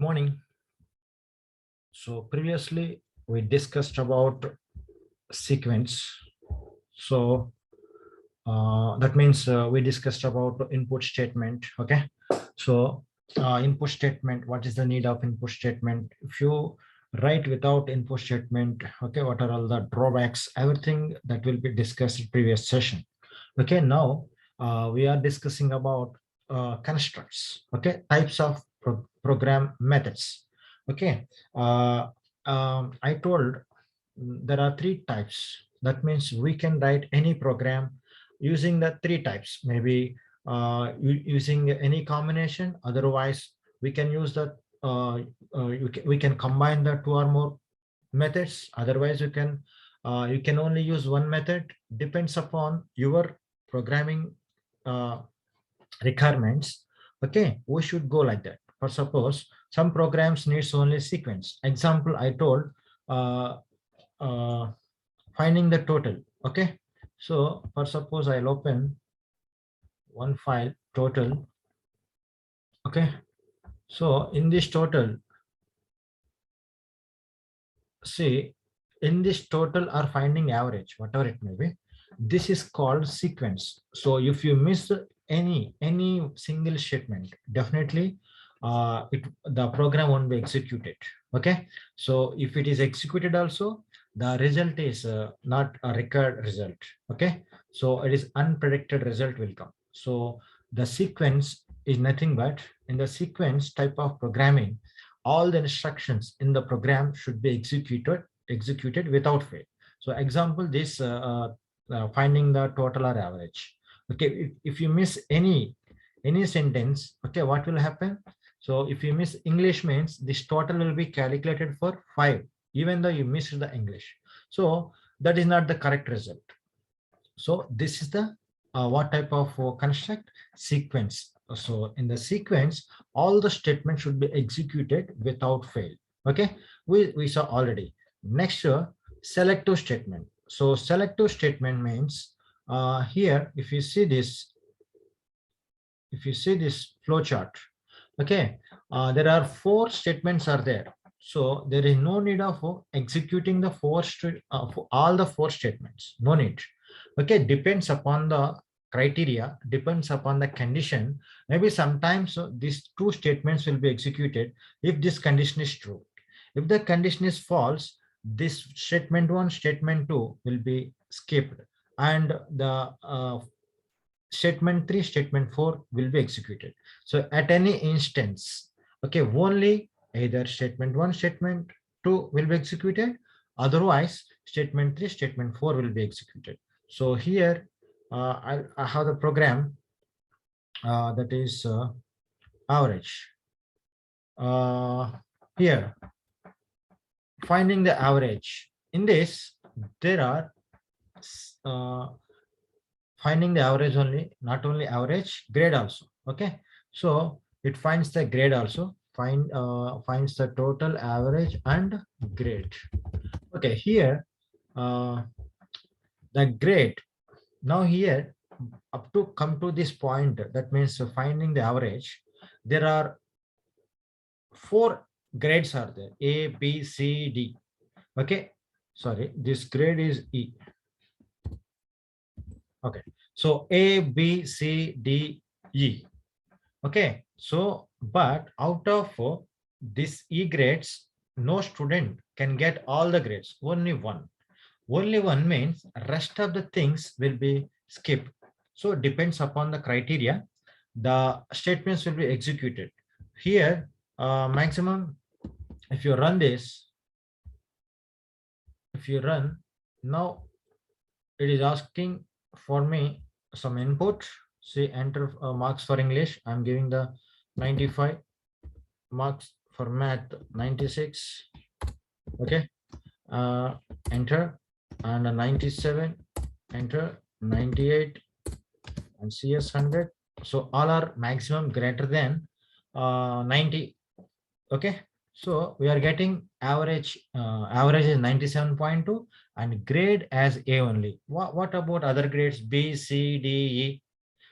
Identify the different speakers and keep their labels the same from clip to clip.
Speaker 1: Morning. So previously we discussed about sequence. So that means we discussed about input statement. Okay. So input statement, what is the need of input statement? If you write without input statement, okay, what are all the drawbacks? Everything that will be discussed in previous session. Okay, now we are discussing about constructs, okay, types of program methods. Okay, I told there are three types. That means we can write any program using the three types, maybe using any combination. Otherwise, we can use the we can combine the two or more methods. Otherwise, you can only use one method. Depends upon your programming uh, requirements. Okay, we should go like that. For suppose some programs needs only sequence. Example, I told uh, uh, finding the total. Okay, so for suppose I'll open one file total. Okay, so in this total, see, in this total or finding average, whatever it may be, this is called sequence. So if you miss any single statement, definitely the program won't be executed. Okay, so if it is executed also, the result is not a record result. Okay, so it is unpredicted result will come. So the sequence is nothing but, in the sequence type of programming, all the instructions in the program should be executed without fail. So example, this finding the total or average. Okay, if you miss any sentence, okay, what will happen? So if you miss English, means this total will be calculated for 5, even though you missed the English. So that is not the correct result. So this is the what type of construct? Sequence. So in the sequence, all the statements should be executed without fail. Okay, we saw already. Next, selective statement. So selective statement means here, if you see this flow chart, okay, there are four statements are there. So there is no need of executing the for all the four statements. No need. Okay, depends upon the criteria, depends upon the condition. Maybe sometimes these two statements will be executed if this condition is true. If the condition is false, this statement one, statement two will be skipped, and the statement 3, statement 4 will be executed. So at any instance, okay, only either statement 1, statement 2 will be executed. Otherwise, statement 3, statement 4 will be executed. So here I have the program that is average. Here, finding the average. In this, there are uh, finding the average only, not only average, grade also. Okay, so it finds the grade also, finds the total, average, and grade. Okay, here the grade. Now here, up to come to this point, that means finding the average, there are four grades are there: A, B, C, D. Okay, sorry, this grade is E. Okay, so A, B, C, D, E. Okay, so but out of this E grades, no student can get all the grades, only one. Only one means rest of the things will be skipped. So it depends upon the criteria, the statements will be executed. Here, maximum, if you run this, if you run, now it is asking for me some input. See, enter marks for English. I'm giving the 95, marks for math 96. Okay, enter, and 97, enter, 98, and CS 100. So all are maximum greater than 90. Okay, so we are getting average. Average is 97.2 and grade as A only. What about other grades B, C, D, E?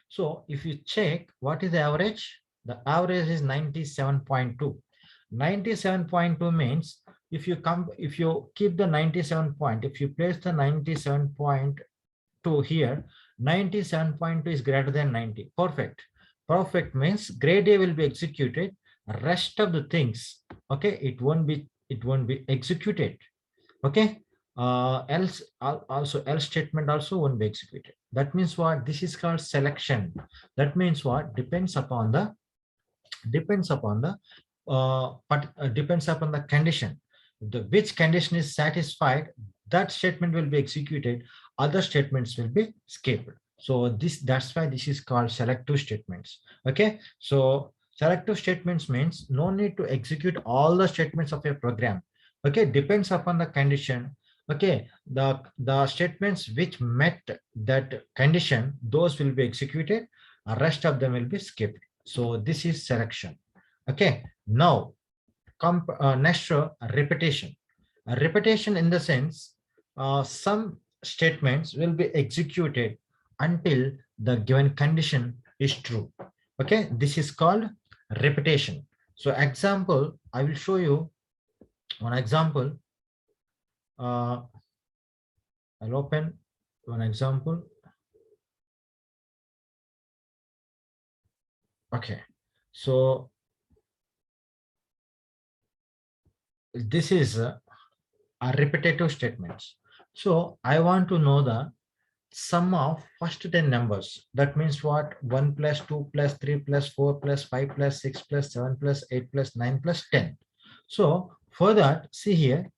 Speaker 1: So if you check what is the average, the average is 97.2. 97.2 means if you keep the 97 point, if you place the 97.2 here, 97.2 is greater than 90. Perfect. Perfect means grade A will be executed. Rest of the things, okay, it won't be executed. Okay. Else also else statement also won't be executed. That means what? This is called selection. That means what? Depends upon the condition. Which condition is satisfied, that statement will be executed, other statements will be skipped. So that's why this is called selective statements. Okay, so selective statements means no need to execute all the statements of a program. Okay, depends upon the condition. Okay, the statements which met that condition, those will be executed, rest of them will be skipped. So this is selection. Okay, now next repetition. Repetition in the sense, some statements will be executed until the given condition is true. Okay, this is called repetition. So example, I will show you one example. I'll open one example. Okay, so this is a repetitive statements. So I want to know the sum of first 10 numbers. That means what? 1 plus 2 plus 3 plus 4 plus 5 plus 6 plus 7 plus 8 plus 9 plus 10. So for that, see here,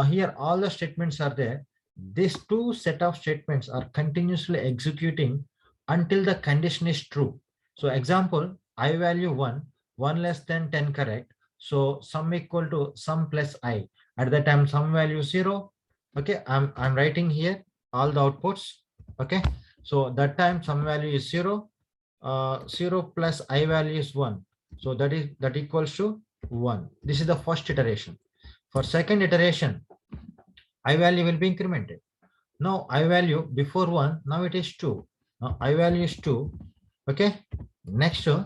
Speaker 1: here all the statements are there. These two set of statements are continuously executing until the condition is true. So example, I value 1 less than 10 correct. So sum equal to sum plus I. At that time, sum value 0. Okay, I'm writing here all the outputs. Okay, so that time sum value is 0. 0 plus I value is 1. So that equals to 1. This is the first iteration. For second iteration, I value will be incremented. Now I value before 1, now it is 2. Now I value is 2. Okay, next 2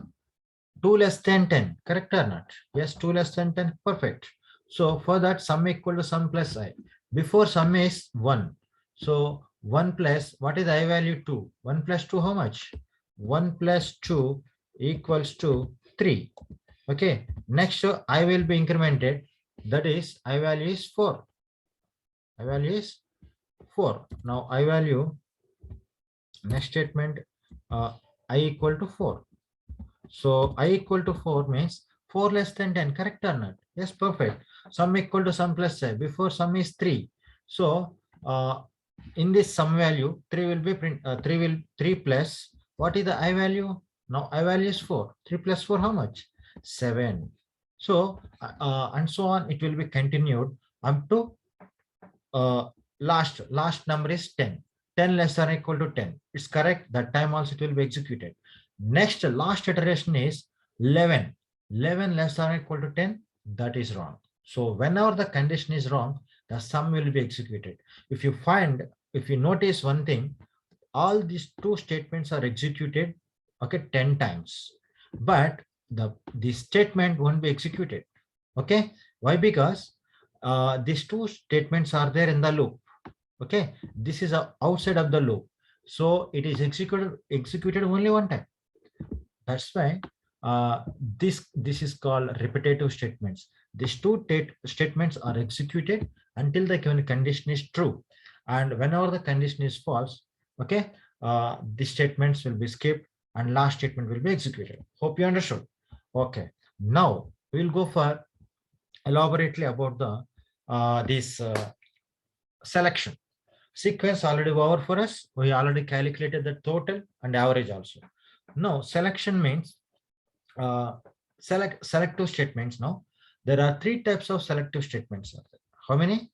Speaker 1: less than 10, correct or not? Yes, 2 less than 10, perfect. So for that, sum equal to sum plus I. Before sum is 1. So 1 plus, what is I value? 2. 1 plus 2, how much? 1 plus 2 equals to 3. Okay, next I will be incremented. That is, I value is 4. I value is 4. Now I value, next statement, I equal to 4. So I equal to 4 means 4 less than 10, correct or not? Yes, perfect. Sum equal to sum plus I. Before sum is 3. So in this sum value, 3 will be 3 plus, what is the I value? Now I value is 4. 3 plus 4, how much? 7. So and so on, it will be continued up to last number is 10. 10 less than or equal to 10. It's correct. That time also it will be executed. Next, last iteration is 11. 11 less than or equal to 10. That is wrong. So whenever the condition is wrong, the sum will be executed. If you notice one thing, all these two statements are executed, okay, 10 times. But the statement won't be executed. Okay. Why? Because these two statements are there in the loop. Okay, this is outside of the loop, so it is executed only one time. That's why this is called repetitive statements. These two statements are executed until the given condition is true, and whenever the condition is false, okay, the statements will be skipped and last statement will be executed. Hope you understood. Okay, now we will go for elaborately about the this selection. Sequence already over for us. We already calculated the total and average also. Now selection means selective statements. Now there are three types of selective statements. How many?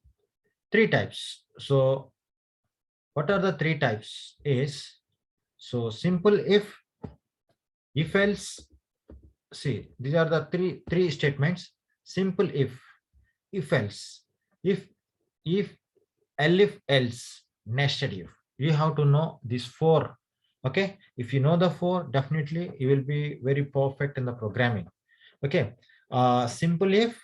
Speaker 1: Three types. So what are the three types? Is so simple if else. See, these are the three statements. Simple if else, if if else, nested if. You have to know these four. Okay, if you know the four, definitely you will be very perfect in the programming. Okay, Simple if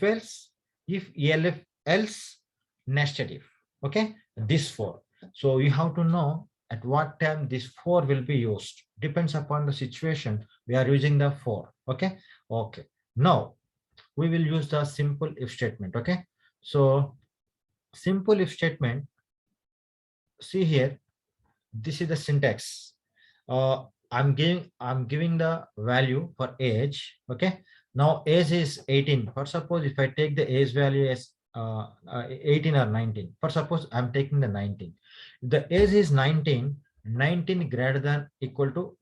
Speaker 1: else, if elif else, nested if. Okay, this four. So you have to know at what time this four will be used. Depends upon the situation. We are using the four. Okay. Okay. Now we will use the simple if statement. Okay. So simple if statement. See here. This is the syntax. I'm giving the value for age. Okay. Now age is 18. For suppose if I take the age value as 18 or 19. For suppose I'm taking the 19. If the age is 19, 19 greater than equal to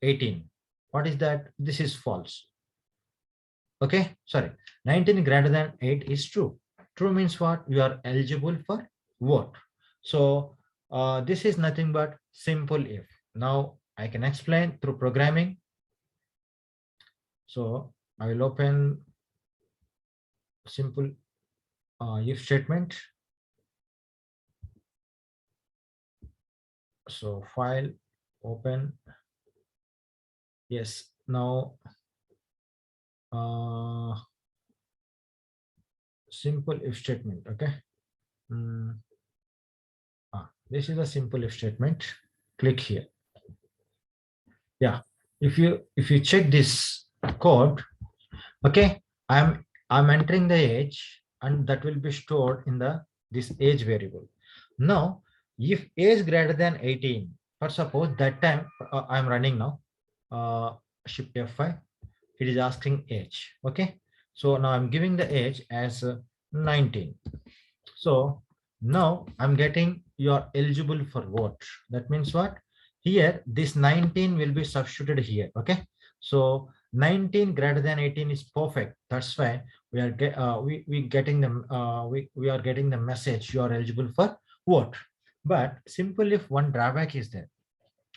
Speaker 1: 18. What is that? This is false. Okay. Sorry. 19 greater than 8 is true. True means what? You are eligible for vote. So this is nothing but simple if. Now I can explain through programming. So I will open simple if statement. So file, open. Yes. Now simple if statement. Okay. This is a simple if statement. Click here. Yeah. If you check this code, okay, I'm entering the age and that will be stored in the this age variable. Now if age greater than 18, for suppose that time I'm running now, shift F5, it is asking age. Okay, so now I'm giving the age as 19. So now I'm getting you're eligible for vote. That means what? Here, this 19 will be substituted here. Okay. So 19 greater than 18 is perfect. That's why we are we getting the we are getting the message you are eligible for vote. But simple if one drawback is there.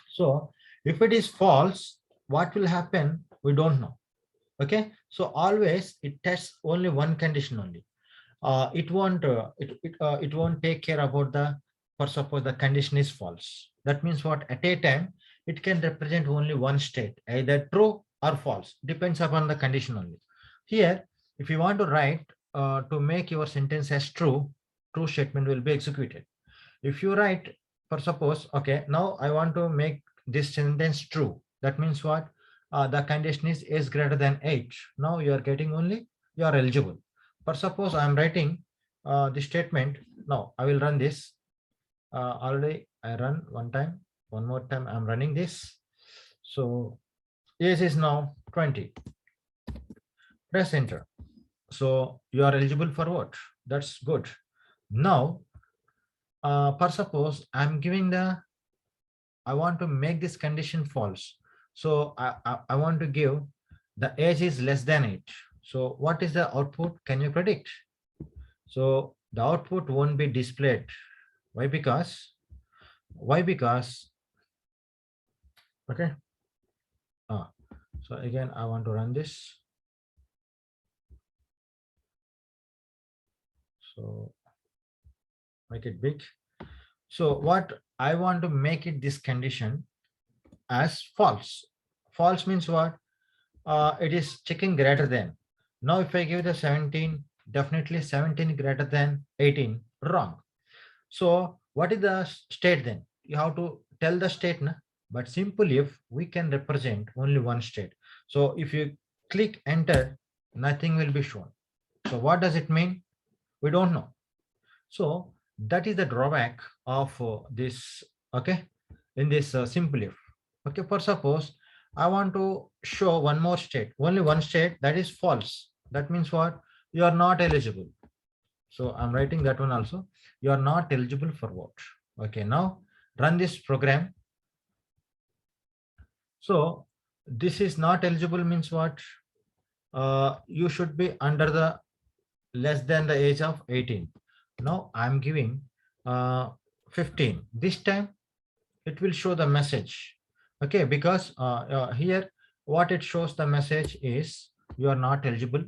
Speaker 1: So if it is false, what will happen? We don't know. Okay. So always it tests only one condition only. It won't take care about the, for suppose the condition is false. That means what? At a time it can represent only one state, either true or false, depends upon the condition only. Here if you want to write to make your sentence as true, true statement will be executed. If you write, for suppose, okay, now I want to make this sentence true. That means what? The condition is greater than 8. Now you are getting only, you are eligible. For suppose I'm writing the statement. Now I will run this. Already I run one time. One more time I'm running this. So age is now 20. Press enter. So you are eligible for what? That's good. Now, for suppose I'm giving the, I want to make this condition false. So I want to give the age is less than 8. So what is the output? Can you predict? So the output won't be displayed. Why? Because, okay. So again, I want to run this. So make it big. So what I want to make it this condition as false. False means what? It is checking greater than. Now if I give the 17, definitely 17 greater than 18, wrong. So what is the state then? You have to tell the state, na? But simple if we can represent only one state. So if you click enter, nothing will be shown. So what does it mean? We don't know. So that is the drawback of this, okay, in this simple if. Okay, for suppose I want to show one more state, only one state, that is false. That means what? You are not eligible. So I'm writing that one also. You are not eligible for vote. Okay, now run this program. So this is not eligible means what? You should be under the less than the age of 18. Now I'm giving 15. This time it will show the message. Okay, because here what it shows the message is you are not eligible.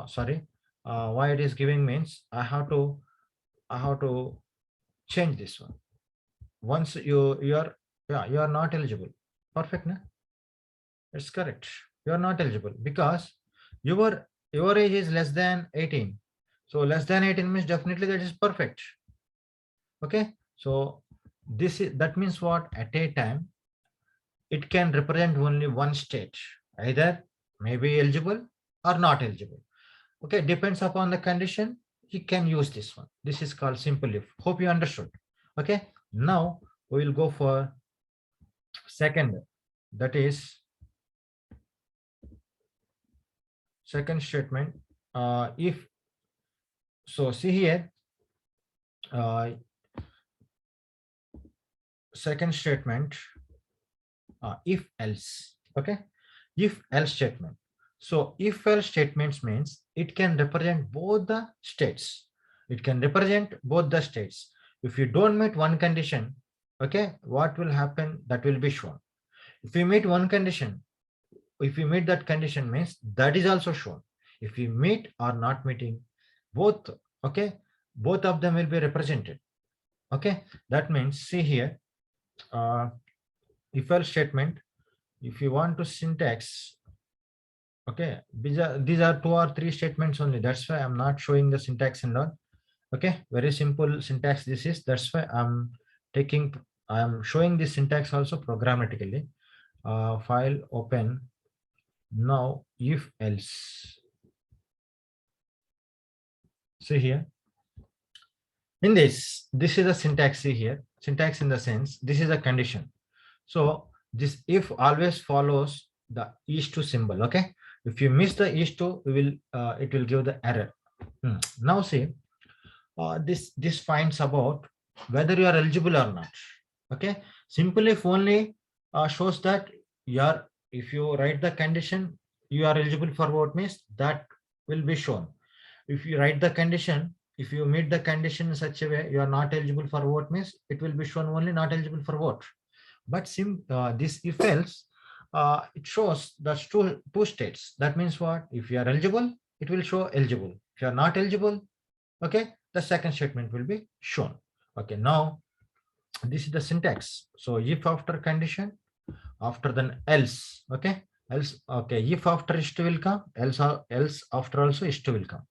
Speaker 1: Sorry, why it is giving means I have to change this one. Once you are, yeah, you are not eligible. Perfect, na? It's correct. You are not eligible because Your age is less than 18. So less than 18 means definitely that is perfect. Okay. So that means what? At a time, it can represent only one state, either maybe eligible or not eligible. Okay, depends upon the condition. You can use this one. This is called simple if. Hope you understood. Okay, now we will go for second. That is second statement. If so, see here. Uh, Second statement. If else. Okay, if else statement. So if else statements means it can represent both the states. It can represent both the states. If you don't meet one condition, okay, what will happen? That will be shown. If you meet one condition, if you meet that condition means that is also shown. If you meet or not meeting both, okay, both of them will be represented. Okay, that means see here, if else statement. If you want to syntax, okay, these are two or three statements only. That's why I'm not showing the syntax and all. Okay, very simple syntax this is. That's why I'm showing this syntax also programmatically. File open. Now if else. See here. In this is a syntax. See here. Syntax in the sense this is a condition. So this if always follows the is to symbol. Okay. If you miss the is to, it will give the error. Now see, this finds about whether you are eligible or not. Okay, simple if only shows that you are. If you write the condition, you are eligible for vote means that will be shown. If you write the condition, if you meet the condition in such a way you are not eligible for vote means it will be shown only not eligible for vote. But this if else, it shows the two states. That means what? If you are eligible, it will show eligible. If you are not eligible, okay, the second statement will be shown. Okay, now this is the syntax. So if after condition, after then else, okay, else, okay, if after is to will come, else after also is to will come.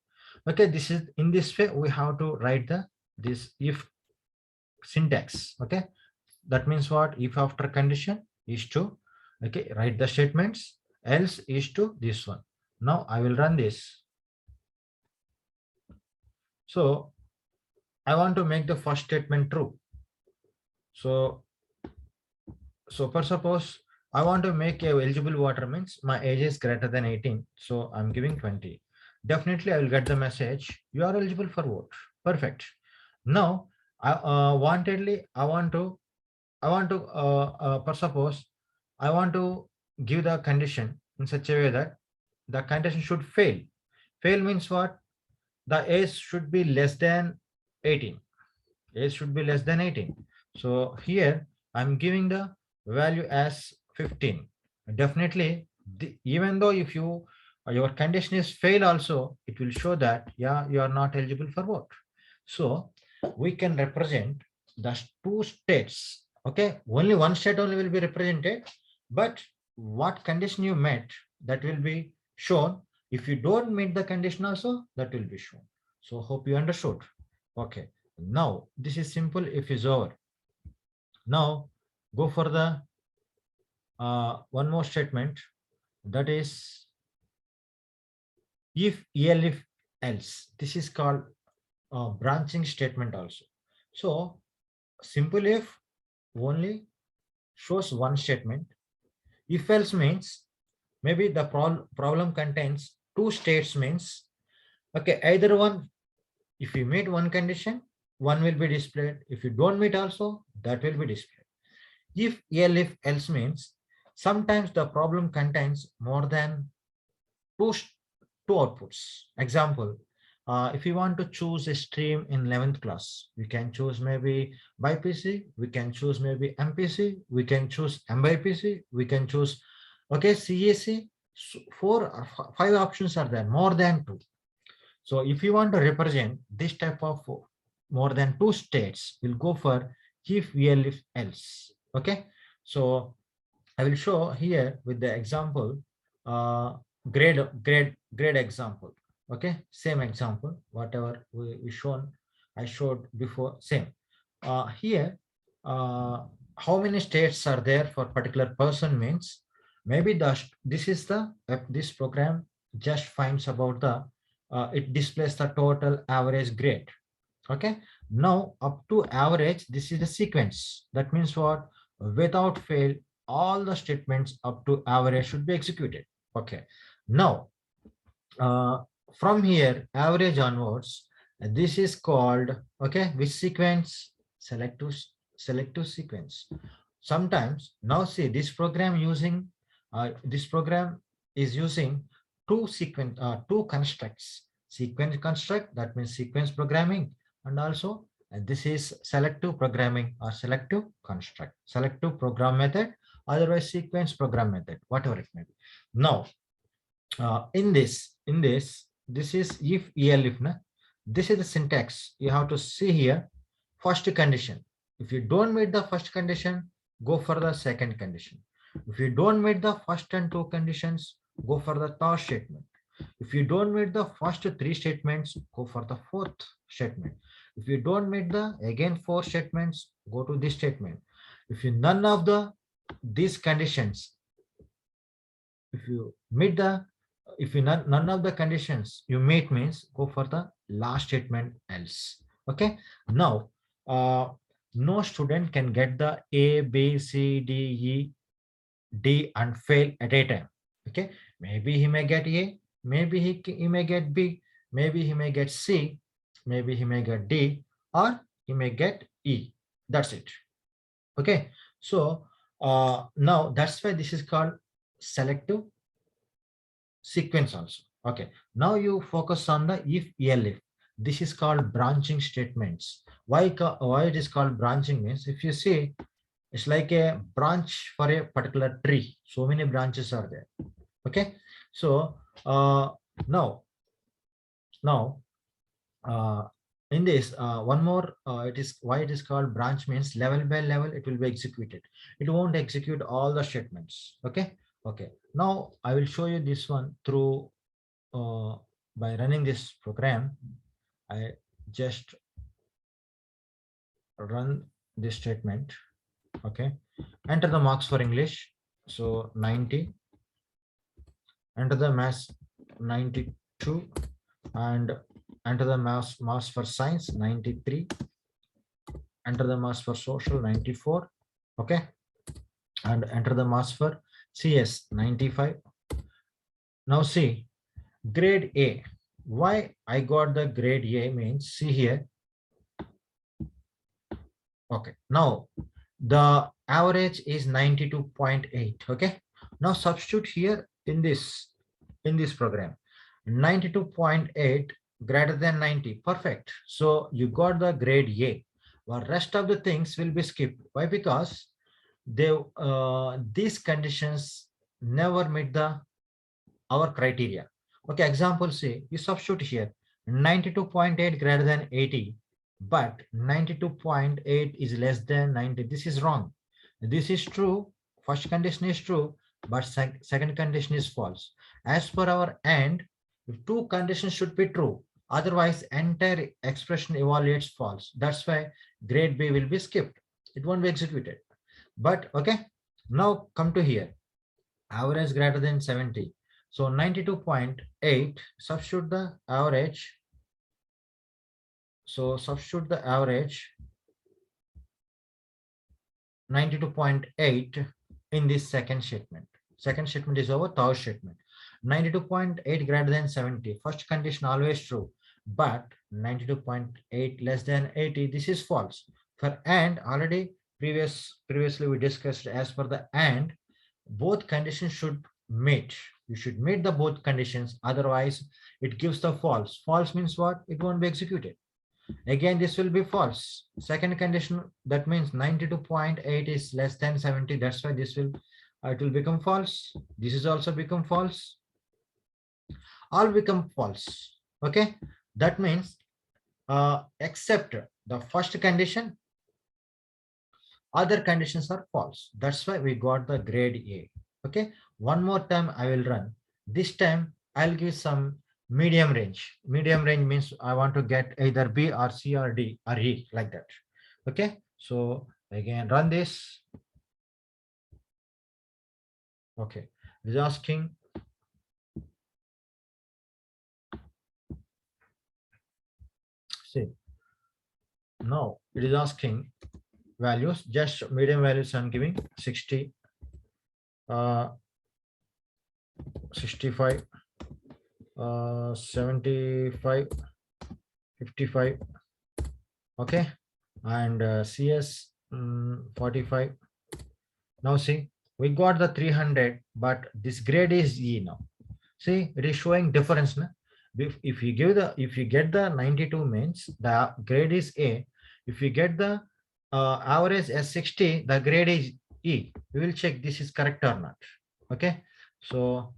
Speaker 1: Okay, this is in this way we have to write this if syntax. Okay, that means what? If after condition is to, okay, write the statements, else is to this one. Now I will run this. So I want to make the first statement true. So for suppose I want to make a eligible voter means my age is greater than 18. So I'm giving 20. Definitely I will get the message you are eligible for vote. Perfect. Now for suppose I want to give the condition in such a way that the condition should fail. Fail means what? The age should be less than 18. Age should be less than 18. So here I'm giving the value as 15. Definitely, even though if your condition is fail also, it will show that yeah, you are not eligible for vote. So we can represent the two states. Okay, only one state only will be represented, but what condition you met, that will be shown. If you don't meet the condition also, that will be shown. So hope you understood. Okay, now this is simple if is over. Now go for the one more statement, that is if elif else. This is called branching statement also. So simple if only shows one statement. If else means maybe the problem contains two states means, okay, either one. If you meet one condition, one will be displayed. If you don't meet also, that will be displayed. If else means sometimes the problem contains more than two outputs. Example, if you want to choose a stream in 11th class, we can choose maybe BPC, we can choose maybe MPC, we can choose MBPC, we can choose, okay, CAC. Four or five options are there, more than two. So if you want to represent this type of more than two states, we'll go for if else. Okay, so I will show here with the example. grade example. Okay, same example, whatever we shown, I showed before, same. Here, how many states are there for particular person means, maybe this is the this program just finds about the it displays the total average grade. Okay, now up to average, this is the sequence. That means what? Without fail, all the statements up to average should be executed. Okay, now uh, from here average onwards, this is called, okay, which sequence? Selective sequence. Sometimes, now see, this program is using two constructs: sequence construct, that means sequence programming, and also this is selective programming or selective construct, selective program method, otherwise sequence program method, whatever it may be. Now this is if elif na. This is the syntax you have to see here. First condition, if you don't meet the first condition, go for the second condition. If you don't meet the first and two conditions, go for the third statement. If you don't meet the first three statements, go for the fourth statement. If you don't meet the again four statements, go to this statement. If you none of the these conditions, if you meet the, if you none of the conditions you meet means, go for the last statement else. Okay, now no student can get the a b c d e d and fail at a time. Okay, maybe he may get a, maybe he may get b, maybe he may get c, maybe he may get d, or he may get e. That's it. Okay, so now that's why this is called selective sequence also. Okay, now you focus on the if elif. This is called branching statements. Why it is called branching means, if you see, it's like a branch for a particular tree, so many branches are there. Okay, so now now uh, in this one more, it is why it is called branch means, level by level it will be executed, it won't execute all the statements. Okay, okay, now I will show you this one through uh, by running this program. I just run this statement. Okay, enter the marks for English, so 90, enter the maths 92, and enter the maths for science 93, enter the maths for social 94. Okay, and enter the maths for CS 95. Now see, grade A. Why I got the grade A means, see here. Okay, now the average is 92.8. Okay, now substitute here in this program, 92.8 greater than 90. Perfect. So you got the grade A. Well, rest of the things will be skipped. Why? Because they these conditions never meet the our criteria. Okay, example, say you substitute here 92.8 greater than 80, but 92.8 is less than 90. This is wrong. This is true. First condition is true, but second condition is false. As per our end, two conditions should be true. Otherwise, entire expression evaluates false. That's why grade B will be skipped. It won't be executed. But okay, now come to here. Average greater than 70. So 92.8, substitute the average. So substitute the average 92.8 in this second statement. Second statement is over, third statement. 92.8 greater than 70. First condition always true, but 92.8 less than 80, this is false. For and, already previously we discussed, as per the and, both conditions should meet. You should meet the both conditions, otherwise it gives the false. False means what? It won't be executed. Again, this will be false. Second condition, that means 92.8 is less than 70. That's why this will it will become false. This is also become false. All become false. Okay, that means except the first condition, other conditions are false. That's why we got the grade A. Okay, one more time I will run This time I'll give some medium range. Medium range means I want to get either B or C or D or E, like that. Okay, so again run this. Okay, it is asking see, now it is asking values, just medium values I'm giving 60, 65, 75, 55. Okay, and CS 45. Now see, we got the 300, but this grade is E now. See, it is showing difference. Na? If you give the, if you get the 92 means the grade is A. If you get the average as 60, the grade is E. We will check this is correct or not. Okay, so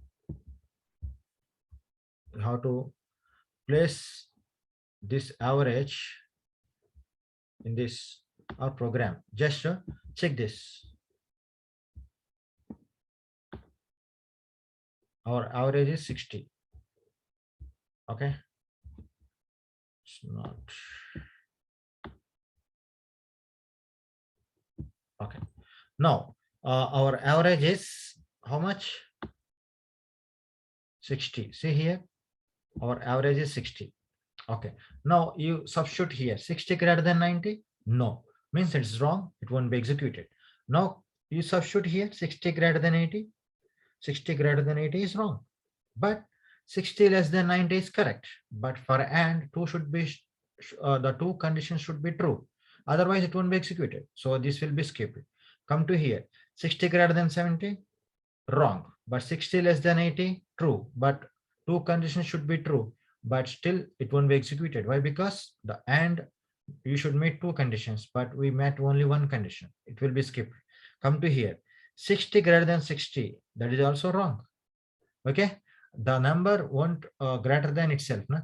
Speaker 1: how to place this average in this our program? Just check this. Our average is 60. Okay, it's not okay. Now our average is how much? 60. See here, our average is 60. Okay, now you substitute here 60 greater than 90. No, means it's wrong, it won't be executed. Now you substitute here 60 greater than 80. 60 greater than 80 is wrong, but 60 less than 90 is correct. But for and two should be the two conditions should be true, otherwise it won't be executed, so this will be skipped. Come to here, 60 greater than 70, wrong, but 60 less than 80, true, but two conditions should be true, but still it won't be executed. Why? Because the and you should meet two conditions, but we met only one condition, it will be skipped. Come to here, 60 greater than 60, that is also wrong. Okay, the number won't greater than itself, na?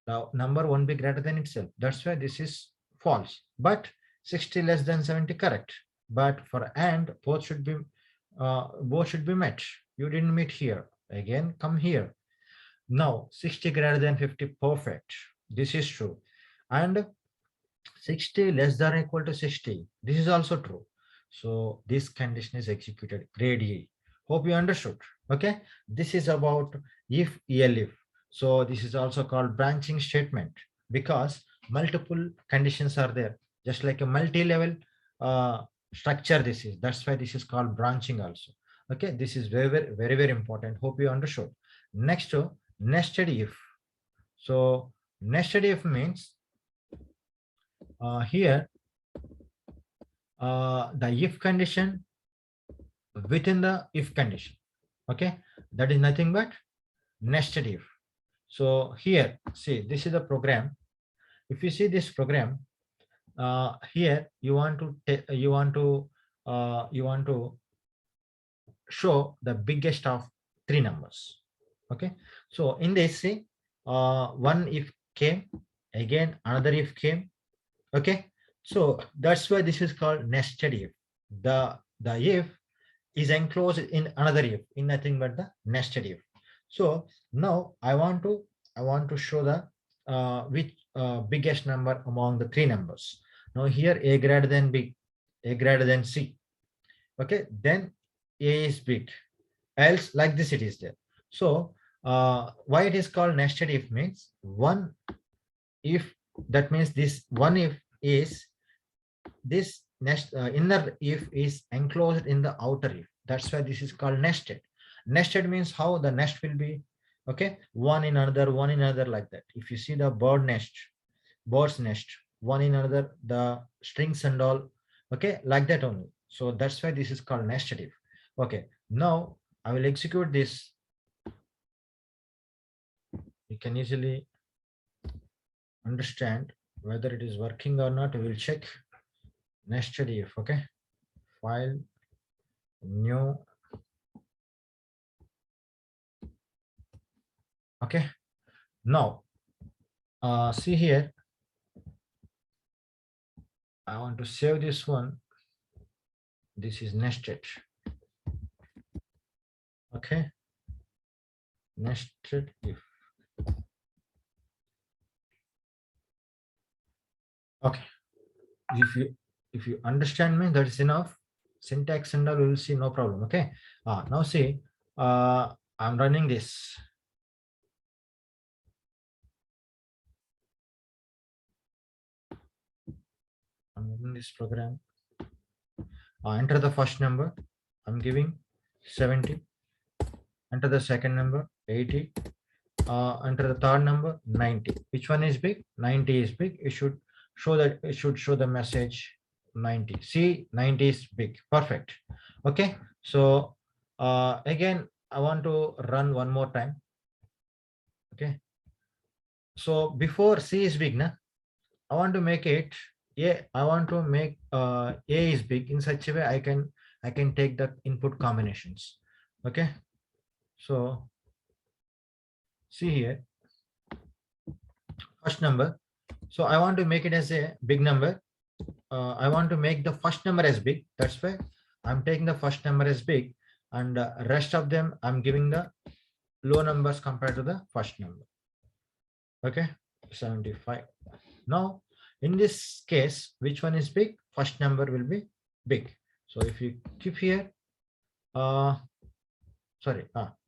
Speaker 1: The number won't be greater than itself, that's why this is false. But 60 less than 70 correct, but for and both should be met. You didn't meet here, again come here. Now 60 greater than 50, perfect, this is true. And 60 less than or equal to 60, this is also true. So this condition is executed, grade E. Hope you understood. Okay, this is about if elif. So this is also called branching statement, because multiple conditions are there, just like a multi-level uh, structure. This is, that's why this is called branching also. Okay, this is very important. Hope you understood. Next to nested if. So nested if means here the if condition within the if condition. Okay, that is nothing but nested if. So here, see, this is the program. If you see this program, here you want to you want to show the biggest of three numbers. Okay, so in this, see, one if came, again another if came. Okay, so that's why this is called nested if. The if is enclosed in another if, in nothing but the nested if. So now I want to show the which biggest number among the three numbers. Now here a greater than b, a greater than c. Okay, then a is big, else like this it is there. So why it is called nested if means one if, that means this one if is this inner if is enclosed in the outer if, that's why this is called nested. Nested means how the nest will be. Okay, one in another, one in another, like that. If you see the bird's nest, one in another, the strings and all. Okay, like that only. So that's why this is called nested if. Okay, now I will execute this. You can easily understand whether it is working or not. We will check nested if. Okay, file, new. Okay, now see here, I want to save this one. This is nested. Okay, nested if. Okay, if you understand me, that is enough. Syntax and all we will see, no problem. Okay. Now see, I'm running this. I'm running this program. Enter the first number. I'm giving 70. Enter the second number 80. Enter the third number 90. Which one is big? 90 is big. It should show the message 90. See, 90 is big. Perfect. Okay. So again, I want to run one more time. Okay. So before C is big, na, I want to make it I want to make A is big. In such a way I can take the input combinations. Okay. So see here, first number. So I want to make it as a big number. I want to make the first number as big. That's why I'm taking the first number as big, and rest of them I'm giving the low numbers compared to the first number. Okay, 75. Now in this case, which one is big? First number will be big. So if you keep here, sorry,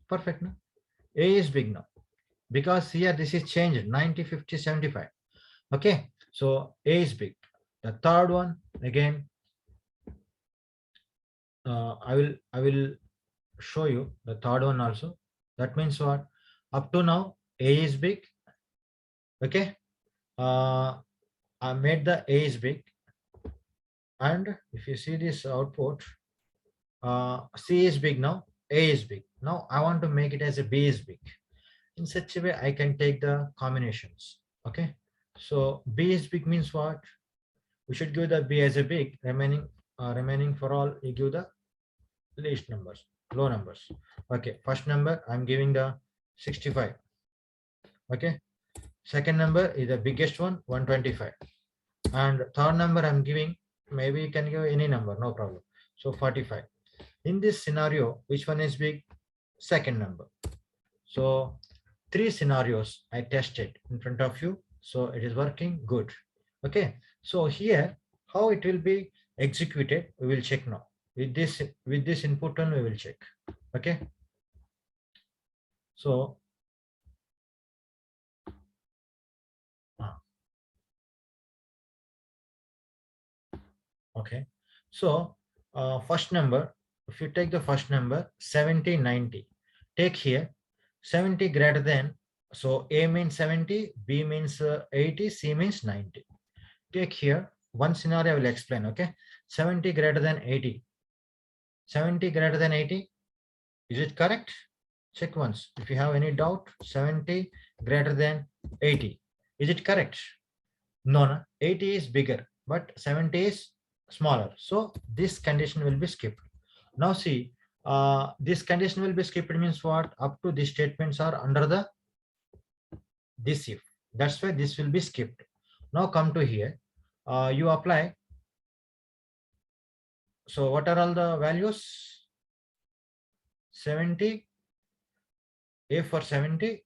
Speaker 1: perfect. No? A is big now because here this is changed 90, 50, 75. Okay, so A is big. The third one again, I will show you the third one also. That means what? Up to now A is big. Okay, I made the A is big, and if you see this output, C is big now, A is big. Now I want to make it as a B is big. In such a way I can take the combinations. Okay, so B is big means what? We should give the B as a big, remaining for all you give the least numbers, low numbers. Okay, first number I'm giving the 65. Okay, second number is the biggest one, 125, and third number I'm giving, maybe you can give any number, no problem. So 45. In this scenario, which one is big? Second number. So three scenarios I tested in front of you, so it is working good. Okay, so here how it will be executed we will check now. With this input one we will check. Okay, so okay, so first number, if you take the first number 70, 90, take here 70 greater than, so A means 70, B means 80, C means 90. Take here one scenario I will explain. Okay, 70 greater than 80. 70 greater than 80, is it correct? Check once if you have any doubt. 70 greater than 80, is it correct? No, 80 is bigger but 70 is smaller, so this condition will be skipped. Now see, this condition will be skipped means what? Up to these statements are under the this if, that's why this will be skipped. Now come to here, you apply. So what are all the values? 70, A for 70.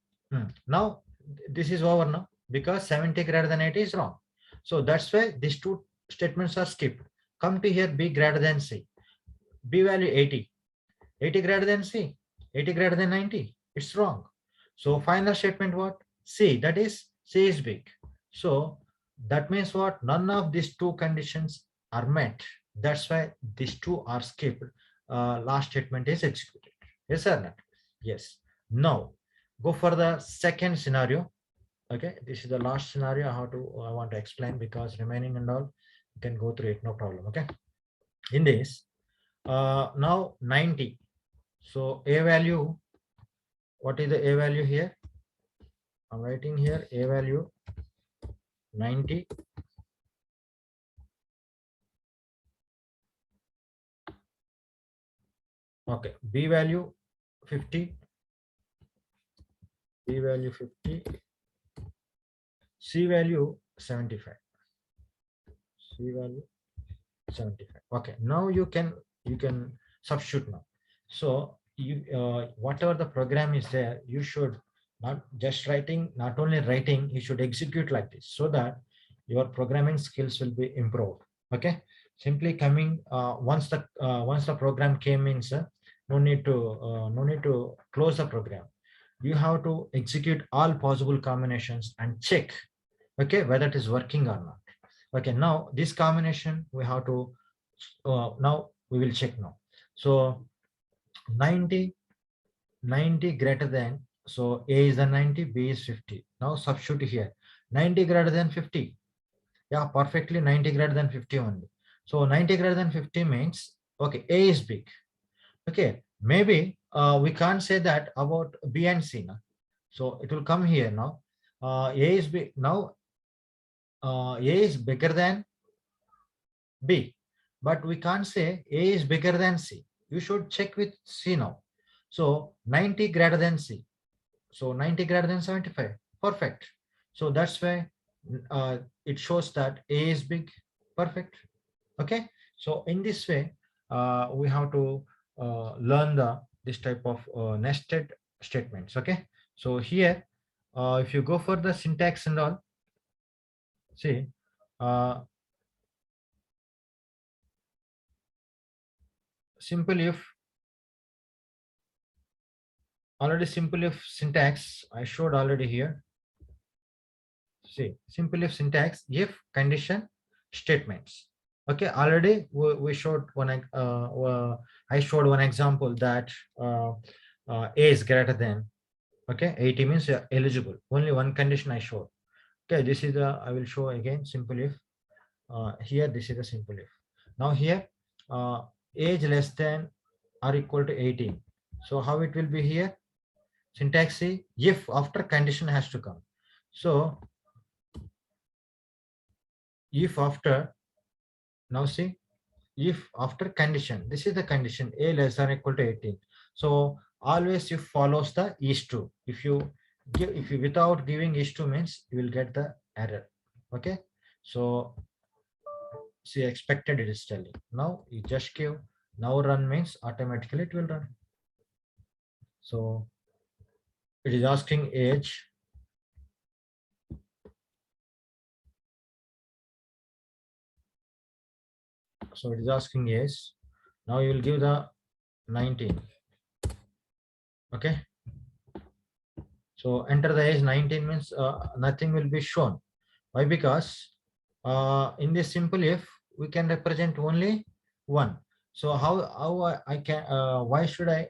Speaker 1: Now this is over now because 70 greater than 80 is wrong. So that's why these two statements are skipped. Come to here, B greater than C. B value 80. 80 greater than C. 80 greater than 90. It's wrong. So final statement what? C, that is C is big. So that means what? None of these two conditions are met. That's why these two are skipped. Last statement is executed. Yes or not? Yes. Now go for the second scenario. Okay, this is the last scenario I want to explain, because remaining and all you can go through it, no problem. Okay, in this now 90. So A value, what is the A value here? I'm writing here A value 90. Okay, B value 50. B value 50. C value 75. C value 75. Okay, now you can substitute now. So you whatever the program is there, you should not just writing, not only writing, you should execute like this, so that your programming skills will be improved. Okay, simply coming once the program came in, sir, no need to close the program. You have to execute all possible combinations and check, okay, whether it is working or not. Okay, now this combination we have to now we will check now. So 90 90 greater than, so A is the 90, B is 50. Now substitute here, 90 greater than 50. Yeah, perfectly 90 greater than 50 only. So 90 greater than 50 means, okay, A is big. Okay, maybe we can't say that about B and C now. So it will come here now. A is big now. A is bigger than B, but we can't say A is bigger than C. You should check with C now. So 90 greater than C. So 90 greater than 75. Perfect. So that's why it shows that A is big. Perfect. Okay. So in this way, we have to learn this type of nested statements. Okay. So here, if you go for the syntax and all, see, uh, simple if, already simple if syntax I showed already here. See, simple if syntax, if condition statements. Okay, already we showed one. I showed one example that A is greater than. Okay, 80 means you're eligible. Only one condition I showed. Okay, this is the, I will show again simple if. Here this is the simple if. Now here, age less than or equal to 18. So how it will be here? Syntax C, if after condition has to come. So if after, now see, if after condition, this is the condition, A less than or equal to 18. So always if follows the is to. If you give, if you without giving is to means, you will get the error. Okay, so see, expected it is telling. Now you just give, now run means automatically it will run. So it is asking age. So it is asking age. Now you will give the 19. Okay, so enter the age 19 means nothing will be shown. Why? Because in this simple if we can represent only one. So how I can why should I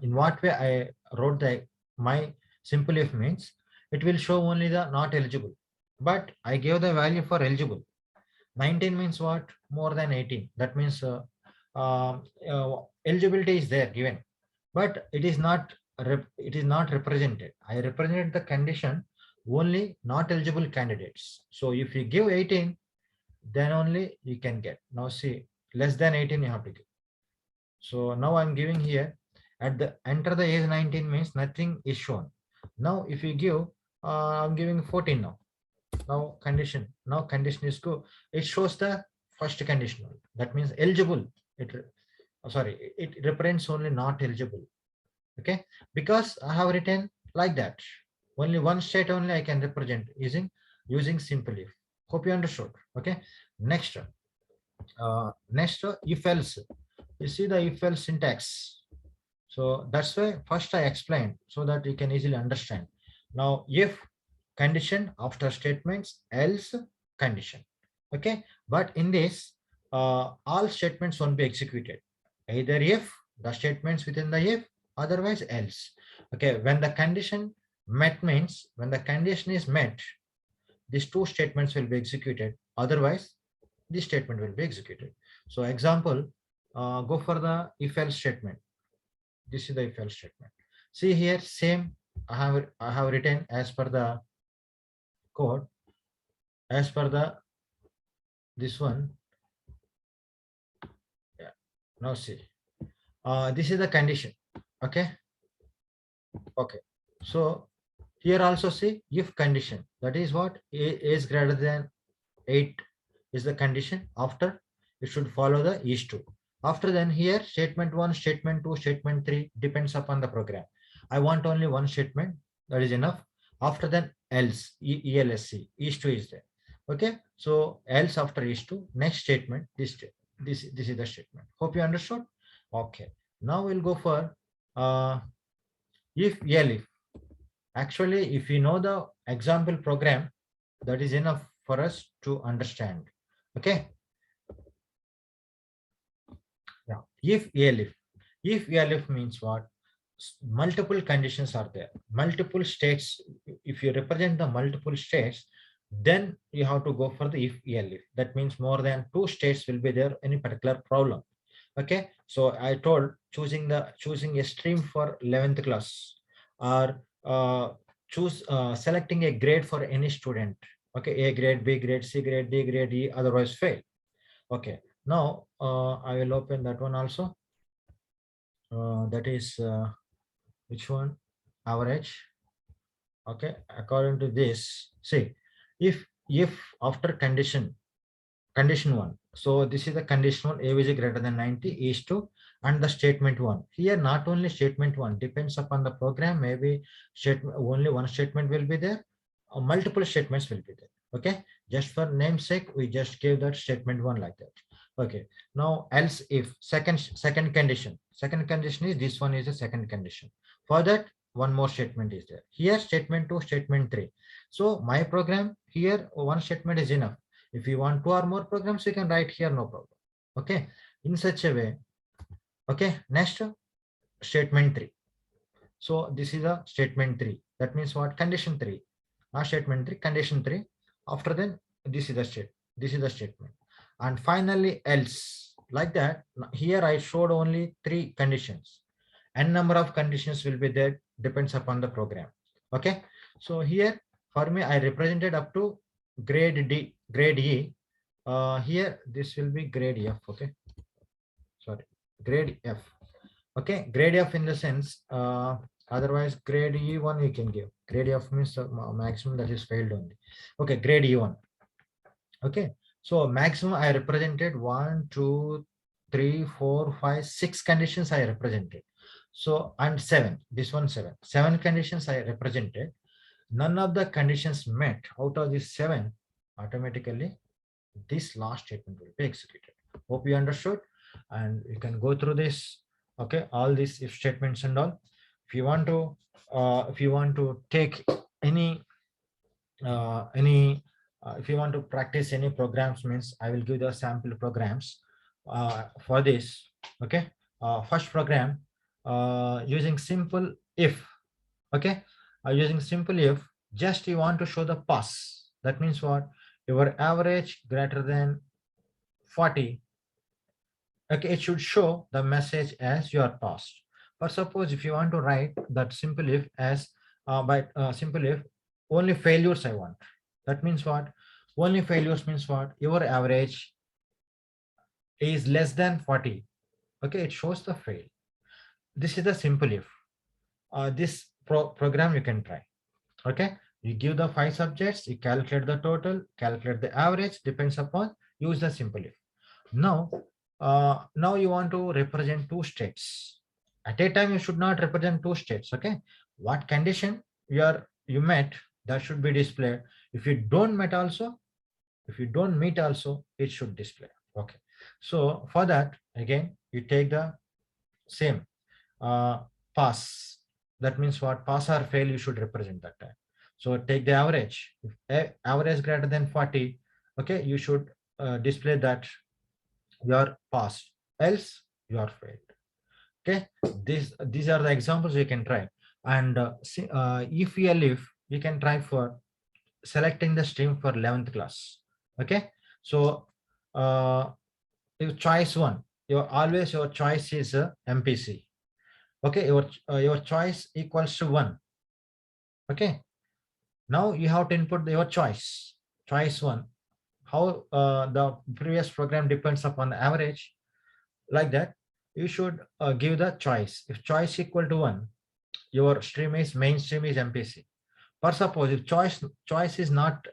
Speaker 1: in what way I wrote the my simple if means, it will show only the not eligible, but I gave the value for eligible. 19 means what? More than 18. That means eligibility is there given, but it is not it is not represented. I represented the condition only not eligible candidates. So if you give 18, then only you can get. Now see, less than 18 you have to give. So now I'm giving here at the enter the age 19 means nothing is shown. Now if you give, I'm giving 14 now. Now condition is go. It shows the first conditional. That means eligible. Sorry, it represents only not eligible. Okay, because I have written like that. Only one state only I can represent using simple if. Hope you understood. Okay, next if else. You see the if else syntax. So that's why first I explained so that you can easily understand. Now if condition after statements, else condition. Okay, but in this all statements won't be executed, either if the statements within the if, otherwise else. Okay, when the condition met means when the condition is met, these two statements will be executed, otherwise this statement will be executed. So example, go for the if else statement. This is the if else statement. See here, same I have written as per the code, as per the this one. Yeah, now see, this is the condition. Okay, okay, so here also see if condition, that is what, a is greater than 8 is the condition. After, it should follow the is to. After then here statement 1, statement 2, statement 3 depends upon the program. I want only one statement, that is enough. After then else, ELSC, is to is there. Okay, so else after is to, next statement, this is the statement. Hope you understood. Okay, now we'll go for if elif. Actually, if you know the example program, that is enough for us to understand. Okay, yeah. If elif means what? Multiple conditions are there, multiple states. If you represent the multiple states, then you have to go for the if elif. That means more than two states will be there in a particular problem. Okay, so I told choosing a stream for 11th class, or choose selecting a grade for any student. Okay, A grade, B grade, C grade, D grade, E, otherwise fail. Okay, now I will open that one also. That is which one? Average. Okay, according to this, see, if after condition one, so this is the condition one, a is greater than 90 is to, and the statement one here, not only statement one, depends upon the program, maybe statement only one statement will be there, or multiple statements will be there. Okay, just for namesake we just gave that statement one like that. Okay, now else if second condition is this one, is the second condition. For that one more statement is there. Here statement 2, statement 3. So my program here one statement is enough. If you want two or more programs, you can write here, no problem. Okay, in such a way. Okay, next statement 3. So this is a statement 3. That means what? Condition 3. Not statement 3, condition 3. After then, this is the statement. And finally else. Like that. Here I showed only 3 conditions. N number of conditions will be there, depends upon the program. Okay, so here for me I represented up to grade D, grade E. Here this will be grade F. Okay, sorry, grade F. Okay, grade F in the sense, otherwise grade E1 we can give. Grade F means maximum, that is failed only. Okay, grade E1. Okay, so maximum I represented 1, 2, 3, 4, 5, 6 conditions I represented. So and 7, this one 7 conditions I represented. None of the conditions met. Out of these 7, automatically this last statement will be executed. Hope you understood, and you can go through this. Okay, all these if statements and all. If you want to take any if you want to practice any programs, means I will give the sample programs for this. Okay, first program using simple if. Okay, using simple if, just you want to show the pass. That means what? Your average greater than 40. Okay, it should show the message as you are passed. But suppose if you want to write that simple if as by simple if only failures I want. That means what? Only failures means what? Your average is less than 40. Okay, it shows the fail. This is the simple if. This program you can try. Okay, you give the 5 subjects, you calculate the total, calculate the average, depends upon, use the simple if. Now now you want to represent 2 states. At a time you should not represent 2 states. Okay, what condition you met, that should be displayed. If you don't meet also, it should display. Okay, so for that again you take the same pass. That means what? Pass or fail you should represent that time. So take the average. If average greater than 40, okay, you should display that you are passed, else you are failed. Okay, these are the examples you can try. And if you can try for selecting the stream for 11th class. Okay, so your choice one, your choice is MPC. Okay, your choice equals to 1. Okay, now you have to input your choice 1. How the previous program depends upon the average, like that you should give the choice. If choice equal to 1, your stream is mainstream is MPC. But suppose if choice is not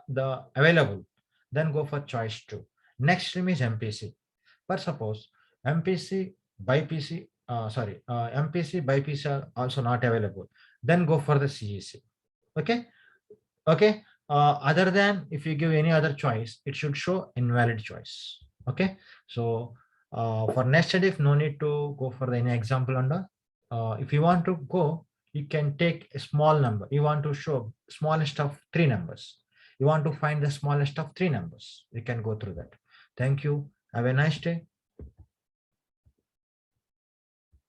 Speaker 1: the available, then go for choice 2. Next stream is MPC. But suppose MPC, BiPC, MPC, BiPC are also not available. Then go for the CEC. Okay. Okay. Other than, if you give any other choice, it should show invalid choice. Okay. So for nested if, no need to go for any example under. If you want to go, you can take a small number. You want to show smallest of three numbers. You want to find the smallest of three numbers. You can go through that. Thank you. Have a nice day.